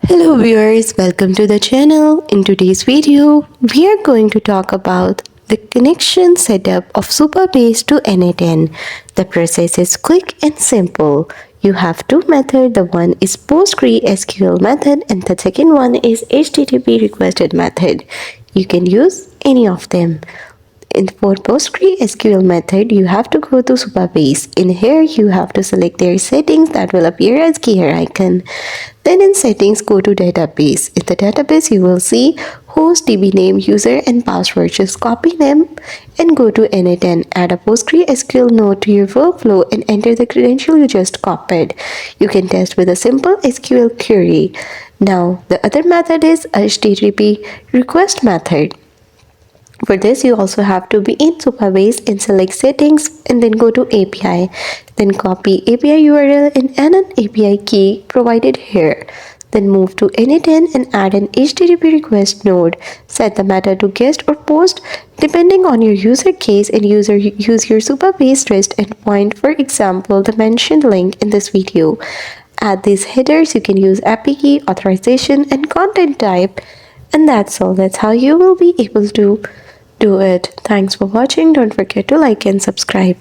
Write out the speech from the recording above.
Hello viewers, welcome to the channel. In today's video, we are going to talk about the connection setup of Supabase to n8n. The process is quick and simple. You have two methods. The one is PostgreSQL method and the second one is HTTP requested method. You can use any of them. For PostgreSQL method, you have to go to Supabase. In here, you have to select their settings that will appear as gear icon. Then in settings, go to database. In the database, you will see host, DB name, user and password. Just copy them and go to n8n. Add a PostgreSQL node to your workflow and enter the credential you just copied. You can test with a simple SQL query. Now, the other method is HTTP request method. For this, you also have to be in Supabase and select settings and then go to API. Then copy API URL and add an API key provided here. Then move to n8n and add an HTTP request node. Set the meta to guest or post depending on your user case and use your Supabase REST endpoint, for example, the mentioned link in this video. Add these headers. You can use API key, authorization and content type. And that's all. That's how you will be able to do it. Thanks for watching. Don't forget to like and subscribe.